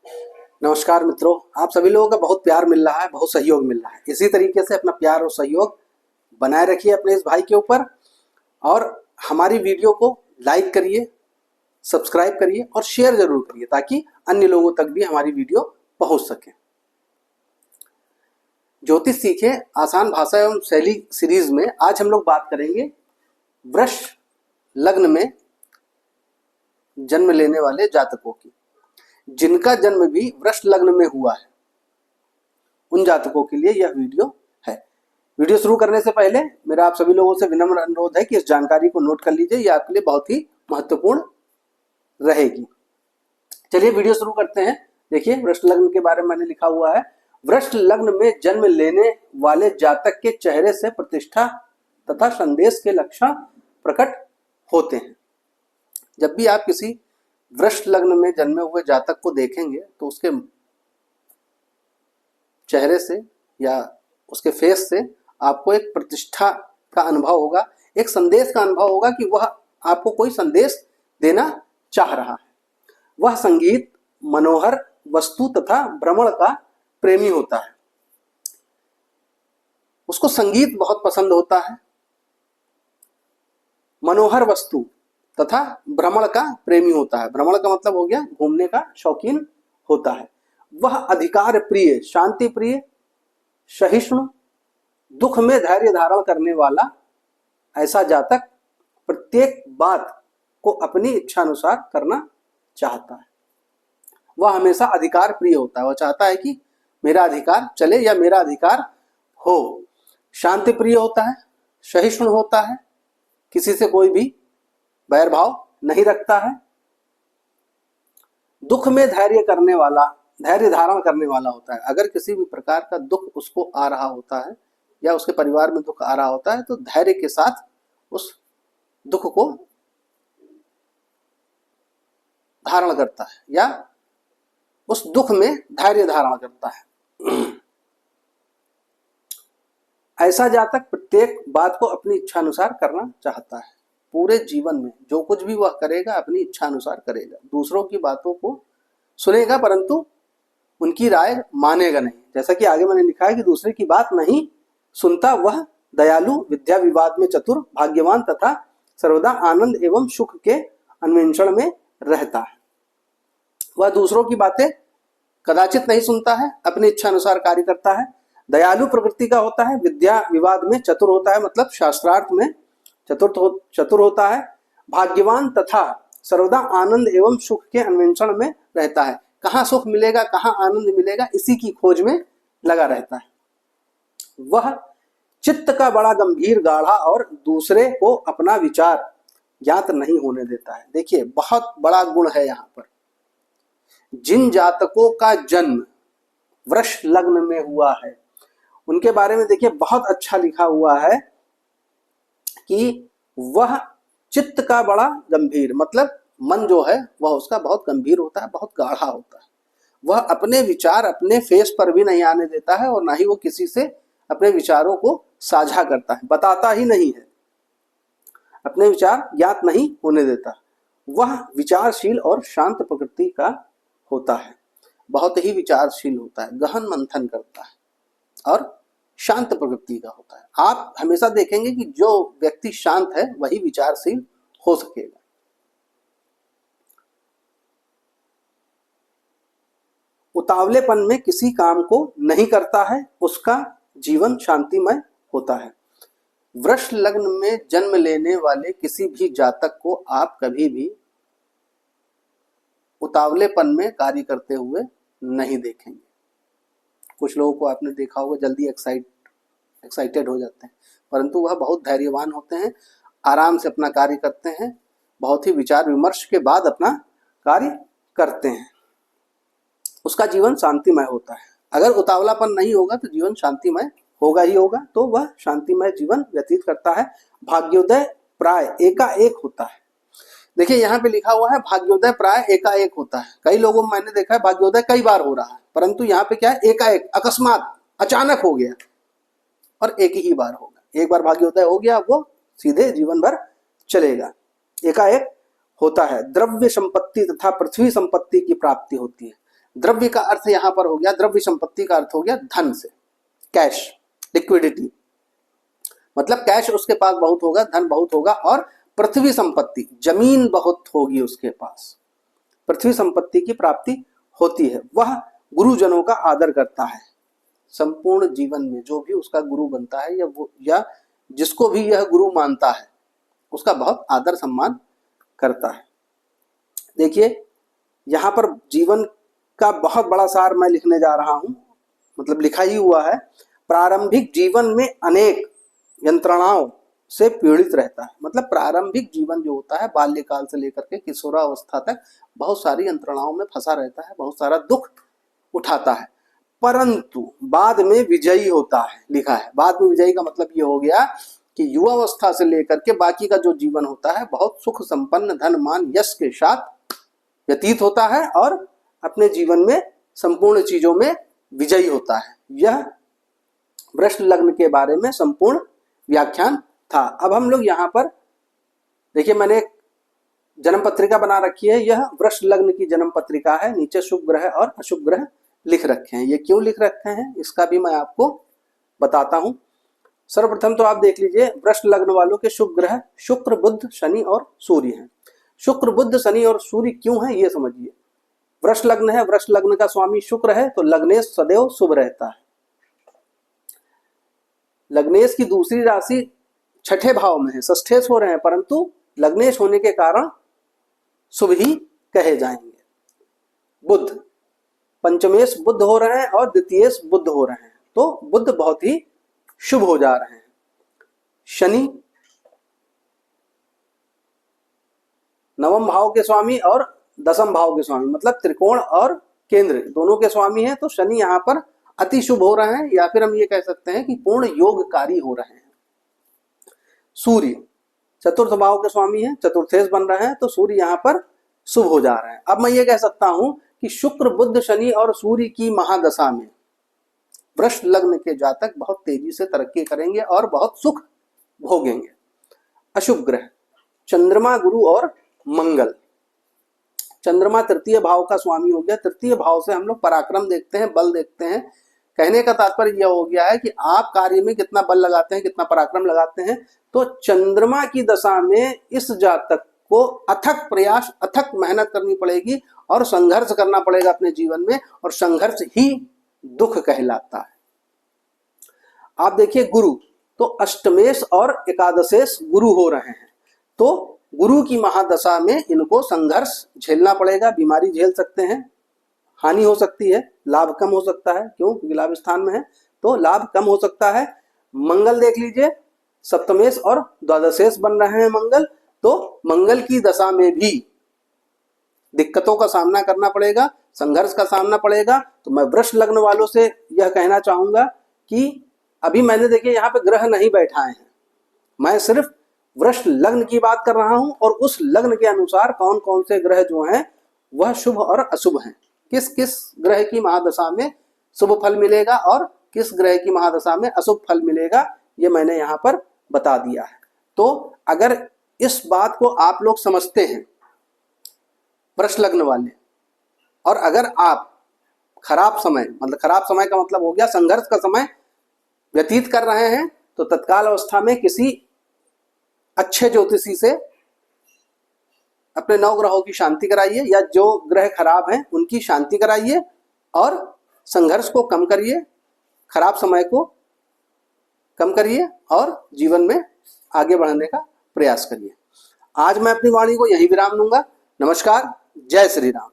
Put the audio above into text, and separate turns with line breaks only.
नमस्कार मित्रों, आप सभी लोगों का बहुत प्यार मिल रहा है, बहुत सहयोग मिल रहा है। इसी तरीके से अपना प्यार और सहयोग बनाए रखिए अपने इस भाई के ऊपर और हमारी वीडियो को लाइक करिए, सब्सक्राइब करिए और शेयर जरूर करिए ताकि अन्य लोगों तक भी हमारी वीडियो पहुंच सके। ज्योतिष सीखे आसान भाषा एवं शैली सीरीज में आज हम लोग बात करेंगे वृष लग्न में जन्म लेने वाले जातकों की। जिनका जन्म भी वृष लग्न में हुआ है उन जातकों के लिए यह वीडियो है। वीडियो शुरू करने से पहले मेरा आप सभी लोगों से विनम्र अनुरोध है कि इस जानकारी को नोट कर लीजिए, यह आपके लिए बहुत ही महत्वपूर्ण रहेगी। चलिए वीडियो शुरू करते हैं। देखिए, वृष लग्न के बारे में मैंने लिखा हुआ है, वृष लग्न में जन्म लेने वाले जातक के चेहरे से प्रतिष्ठा तथा संदेश के लक्षण प्रकट होते हैं। जब भी आप किसी वृष लग्न में जन्मे हुए जातक को देखेंगे तो उसके चेहरे से या उसके फेस से आपको एक प्रतिष्ठा का अनुभव होगा, एक संदेश का अनुभव होगा कि वह आपको कोई संदेश देना चाह रहा है। वह संगीत, मनोहर वस्तु तथा भ्रमण का प्रेमी होता है। उसको संगीत बहुत पसंद होता है, मनोहर वस्तु तथा भ्रमण का प्रेमी होता है। भ्रमण का मतलब हो गया घूमने का शौकीन होता है। वह अधिकार प्रिय, शांति प्रिय, सहिष्णु, दुख में धैर्य धारण करने वाला ऐसा जातक प्रत्येक बात को अपनी इच्छा अनुसार करना चाहता है। वह हमेशा अधिकार प्रिय होता है, वह चाहता है कि मेरा अधिकार चले या मेरा अधिकार हो। शांति प्रिय होता है, सहिष्णु होता है, किसी से कोई भी बैर भाव नहीं रखता है। दुख में धैर्य धारण करने वाला होता है। अगर किसी भी प्रकार का दुख उसको आ रहा होता है या उसके परिवार में दुख आ रहा होता है तो धैर्य के साथ उस दुख को धारण करता है या उस दुख में धैर्य धारण करता है। ऐसा जातक प्रत्येक बात को अपनी इच्छा अनुसार करना चाहता है। पूरे जीवन में जो कुछ भी वह करेगा अपनी इच्छा अनुसार करेगा। दूसरों की बातों को सुनेगा परंतु उनकी राय मानेगा नहीं। जैसा कि आगे मैंने लिखा है कि दूसरे की बात नहीं सुनता। वह दयालु, विद्या विवाद में चतुर, भाग्यवान तथा सर्वदा आनंद एवं सुख के अन्वेषण में रहता है। वह दूसरों की बातें कदाचित नहीं सुनता है, अपनी इच्छा अनुसार कार्य करता है। दयालु प्रवृत्ति का होता है, विद्या विवाद में चतुर होता है, मतलब शास्त्रार्थ में चतुर होता है। भाग्यवान तथा सर्वदा आनंद एवं सुख के अन्वेषण में रहता है। कहाँ सुख मिलेगा, कहाँ आनंद मिलेगा, इसी की खोज में लगा रहता है। वह चित्त का बड़ा गंभीर, गाढ़ा और दूसरे को अपना विचार ज्ञात नहीं होने देता है। देखिए, बहुत बड़ा गुण है यहाँ पर। जिन जातकों का जन्म वृष लग्न में हुआ है उनके बारे में देखिए बहुत अच्छा लिखा हुआ है कि वह चित्त का बड़ा गंभीर, मतलब मन जो है वह उसका बहुत गंभीर होता है, बहुत गाढ़ा होता है। वह अपने विचार अपने फेस पर भी नहीं आने देता है और ना ही वो किसी से अपने विचारों को साझा करता है, बताता ही नहीं है, अपने विचार ज्ञात नहीं होने देता। वह विचारशील और शांत प्रकृति का होता है, बहुत ही विचारशील होता है, गहन मंथन करता है और शांत प्रकृति का होता है। आप हमेशा देखेंगे कि जो व्यक्ति शांत है वही विचारशील हो सकेगा। उतावलेपन में किसी काम को नहीं करता है, उसका जीवन शांतिमय होता है। वृष लग्न में जन्म लेने वाले किसी भी जातक को आप कभी भी उतावलेपन में कार्य करते हुए नहीं देखेंगे। कुछ लोगों को आपने देखा होगा जल्दी एक्साइटेड हो जाते हैं, परंतु वह बहुत धैर्यवान होते हैं, आराम से अपना कार्य करते हैं, बहुत ही विचार विमर्श के बाद अपना कार्य करते हैं। उसका जीवन शांतिमय होता है। अगर उतावलापन नहीं होगा तो जीवन शांतिमय होगा ही होगा, तो वह शांतिमय जीवन व्यतीत करता है। भाग्योदय प्राय एकाएक होता है। देखिए, यहाँ पे लिखा हुआ है भाग्योदय प्राय एकाएक होता है। कई लोगों में मैंने देखा है भाग्योदय कई बार हो रहा है, परंतु यहाँ पे क्या है, एकाएक, अकस्मात, अचानक हो गया और एक ही बार होगा। एक बार भाग्योदय हो गया, वो सीधे जीवन भर चलेगा। एकाएक होता है। द्रव्य संपत्ति तथा पृथ्वी संपत्ति की प्राप्ति होती है। द्रव्य का अर्थ यहां पर हो गया, द्रव्य संपत्ति का अर्थ हो गया धन से, कैश, लिक्विडिटी, मतलब कैश उसके पास बहुत होगा, धन बहुत होगा। और पृथ्वी संपत्ति, जमीन बहुत होगी उसके पास, पृथ्वी संपत्ति की प्राप्ति होती है। वह गुरुजनों का आदर करता है संपूर्ण जीवन में, जो भी उसका गुरु बनता है या जिसको भी यह गुरु मानता है उसका बहुत आदर सम्मान करता है। देखिए यहां पर जीवन का बहुत बड़ा सार मैं लिखने जा रहा हूं, मतलब लिखा ही हुआ है। प्रारंभिक जीवन में अनेक यंत्रणाओं से पीड़ित रहता है, मतलब प्रारंभिक जीवन जो होता है बाल्यकाल से लेकर के किशोरावस्था तक बहुत सारी यंत्रणाओं में फंसा रहता है, बहुत सारा दुख उठाता है, परंतु बाद में विजयी होता है, लिखा है। बाद में विजयी का मतलब ये हो गया कि युवावस्था से लेकर के बाकी का जो जीवन होता है बहुत सुख संपन्न, धन मान यश के साथ व्यतीत होता है और अपने जीवन में संपूर्ण चीजों में विजयी होता है। यह वृष लग्न के बारे में संपूर्ण व्याख्यान था। अब हम लोग यहाँ पर देखिए, मैंने एक जन्म पत्रिका बना रखी है, यह वृष लग्न की जन्म पत्रिका है। नीचे शुभ ग्रह और अशुभ ग्रह लिख रखे हैं। ये क्यों लिख रखे हैं इसका भी मैं आपको बताता हूं। सर्वप्रथम तो आप देख लीजिए, वृष लग्न वालों के शुभ ग्रह शुक्र, बुध, शनि और सूर्य हैं। शुक्र, बुध, शनि और सूर्य क्यों है ये समझिए। वृष लग्न है, वृष लग्न का स्वामी शुक्र है, तो लग्नेश सदैव शुभ रहता है। लग्नेश की दूसरी राशि छठे भाव में है, षष्ठेश हो रहे हैं, परंतु लग्नेश होने के कारण शुभ ही कहे जाएंगे। बुध, पंचमेश बुध हो रहे हैं और द्वितीयेश बुध हो रहे हैं, तो बुध बहुत ही शुभ हो जा रहे हैं। शनि नवम भाव के स्वामी और दसम भाव के स्वामी, मतलब त्रिकोण और केंद्र दोनों के स्वामी हैं, तो शनि यहाँ पर अति शुभ हो रहे हैं, या फिर हम ये कह सकते हैं कि पूर्ण योगकारी हो रहे हैं। सूर्य चतुर्थ भाव के स्वामी हैं, चतुर्थेश बन रहे हैं, तो सूर्य यहाँ पर शुभ हो जा रहे हैं। अब मैं ये कह सकता हूं कि शुक्र, बुध, शनि और सूर्य की महादशा में वृष लग्न के जातक बहुत तेजी से तरक्की करेंगे और बहुत सुख भोगेंगे। अशुभ ग्रह चंद्रमा, गुरु और मंगल। चंद्रमा तृतीय भाव का स्वामी हो गया। तृतीय भाव से हम लोग पराक्रम देखते हैं, बल देखते हैं। कहने का तात्पर्य यह हो गया है कि आप कार्य में कितना बल लगाते हैं, कितना पराक्रम लगाते हैं। तो चंद्रमा की दशा में इस जातक को अथक प्रयास, अथक मेहनत करनी पड़ेगी और संघर्ष करना पड़ेगा अपने जीवन में, और संघर्ष ही दुख कहलाता है। आप देखिए गुरु, तो अष्टमेश और एकादशेश गुरु हो रहे हैं, तो गुरु की महादशा में इनको संघर्ष झेलना पड़ेगा, बीमारी झेल सकते हैं, हानि हो सकती है, लाभ कम हो सकता है। क्यों? क्योंकि लाभ स्थान में है तो लाभ कम हो सकता है। मंगल देख लीजिए, सप्तमेश और द्वादशेश बन रहे हैं मंगल, तो मंगल की दशा में भी दिक्कतों का सामना करना पड़ेगा, संघर्ष का सामना पड़ेगा। तो मैं वृष लग्न वालों से यह कहना चाहूंगा कि अभी मैंने देखिए यहाँ पे ग्रह नहीं बैठाए हैं, मैं सिर्फ वृष लग्न की बात कर रहा हूं और उस लग्न के अनुसार कौन कौन से ग्रह जो हैं वह शुभ और अशुभ हैं, किस किस ग्रह की महादशा में शुभ फल मिलेगा और किस ग्रह की महादशा में अशुभ फल मिलेगा, ये मैंने यहाँ पर बता दिया है। तो अगर इस बात को आप लोग समझते हैं वृष लग्न वाले, और अगर आप खराब समय, मतलब खराब समय का मतलब हो गया संघर्ष का समय व्यतीत कर रहे हैं, तो तत्काल अवस्था में किसी अच्छे ज्योतिषी से अपने 9 ग्रहों की शांति कराइए, या जो ग्रह खराब हैं उनकी शांति कराइए और संघर्ष को कम करिए, खराब समय को कम करिए और जीवन में आगे बढ़ने का प्रयास करिए। आज मैं अपनी वाणी को यहीं विराम दूंगा। नमस्कार, जय श्री राम।